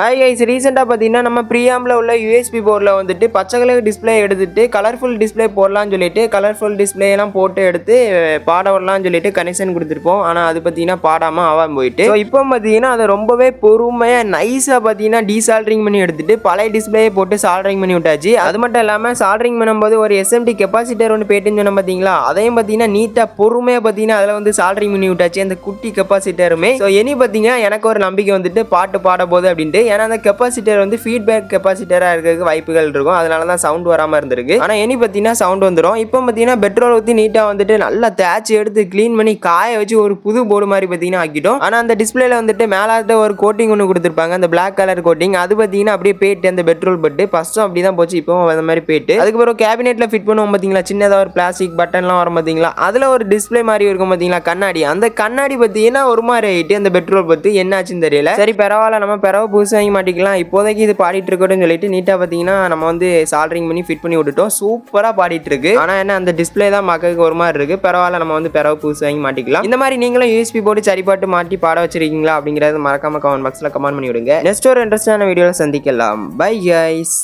Hi guys, ரீசெண்டாக பார்த்தீங்கன்னா நம்ம ப்ரீஆமில் உள்ள யூஎஸ்பி போர்டில் வந்துட்டு பச்சை கலர் டிஸ்பிளே எடுத்துட்டு கலர்ஃபுல் டிஸ்பிளே போடலாம்னு சொல்லிட்டு கலர்ஃபுல் டிஸ்பிளேலாம் போட்டு எடுத்து பாட வரலாம்னு சொல்லிட்டு கனெக்ஷன் கொடுத்துருப்போம். ஆனால் அது பார்த்தீங்கன்னா பாடாமல் ஆகாமல் போயிட்டு இப்போ பார்த்தீங்கன்னா அதை ரொம்பவே பொறுமையாக நைஸாக பார்த்தீங்கன்னா டீசால்ட்ரிங் பண்ணி எடுத்துட்டு பழைய டிஸ்பிளே போட்டு சால்ட்ரிங் பண்ணி விட்டாச்சு. அது மட்டும் இல்லாமல் சால்ட்ரிங் பண்ணும்போது ஒரு எஸ்எம்டி கெப்பாசிட்டர் ஒன்று போயிட்டுன்னு சொன்ன பார்த்தீங்களா, அதையும் பார்த்தீங்கன்னா நீட்டாக பொறுமையாக பார்த்தீங்கன்னா அதில் வந்து சால்ட்ரிங் பண்ணி விட்டாச்சு அந்த குட்டி கெப்பாசிட்டருமே. ஸோ இனி பார்த்தீங்கன்னா எனக்கு ஒரு நம்பிக்கை வந்துட்டு பாட்டு பாட போகுது அப்படின்ட்டு. ஏன்னா அந்த கெப்பாசிட்டர் வந்து ஃபீட்பேக் கெப்பாசிட்டராக இருக்கிறதுக்கு வாய்ப்புகள் இருக்கும், அதனால தான் சவுண்ட் வராமல் இருந்திருக்கு. ஆனால் இனி பார்த்தீங்கன்னா சவுண்ட் வந்துடும். இப்போ பார்த்தீங்கன்னா பெட்ரோல் ஊற்றி நீட்டாக வந்துட்டு நல்லா தேய்ச்சி எடுத்து க்ளீன் பண்ணி காய வச்சு ஒரு புது போர்டு மாதிரி பார்த்தீங்கன்னா ஆக்கிட்டோம். ஆனால் அந்த டிஸ்பிளேல வந்துட்டு மேலாட்ட ஒரு கோட்டிங் ஒன்று கொடுத்துருப்பாங்க, அந்த பிளாக் கலர் கோட்டிங். அது பார்த்தீங்கன்னா அப்படியே போயிட்டு அந்த பெட்ரோல் பட்டு ஃபர்ஸ்ட்டும் அப்படி தான் போச்சு, இப்போ அந்த மாதிரி போயிட்டு அதுக்கப்புறம் கேபினெட்டில் ஃபிட் பண்ணுவோம் பார்த்தீங்களா, சின்னதாக ஒரு பிளாஸ்டிக் பட்டன்லாம் வரும் பார்த்தீங்களா, அதில் ஒரு டிஸ்பிளே மாதிரி இருக்கும் பார்த்தீங்களா கண்ணாடி. அந்த கண்ணாடி பார்த்தீங்கன்னா ஒரு மாதிரி ஆகிட்டு அந்த பெட்ரோல் பட்டு என்னாச்சுன்னு தெரியல. சரி பரவாயில்ல, நம்ம பிறகு புதுசு வாங்கி மாட்டிக்கலாம். இப்போதைக்கு இது பாடிட்டு இருக்கட்டும் சொல்லிட்டு நீட்டாக பார்த்தீங்கன்னா நம்ம வந்து சால்ட்ரிங் பண்ணி ஃபிட் பண்ணி விட்டுட்டோம். சூப்பராக பாடிட்டு இருக்கு. ஆனால் என்ன அந்த டிஸ்பிளே தான் மக்களுக்கு ஒரு மாதிரி இருக்கு. பரவாயில்ல, நம்ம வந்து பிறகு புதுசு வாங்கி மாட்டிக்கலாம். இந்த மாதிரி நீங்களும் யூஎஸ்பி போட்டு சரிபாட்டு மாட்டி பாட வச்சிருக்கீங்களா அப்படிங்கிறத மறக்காம கமெண்ட் பாக்ஸில் கமெண்ட் பண்ணி விடுங்க. நெக்ஸ்ட் ஒரு இன்ட்ரெஸ்டான வீடியோவில் சந்திக்கலாம். Bye guys.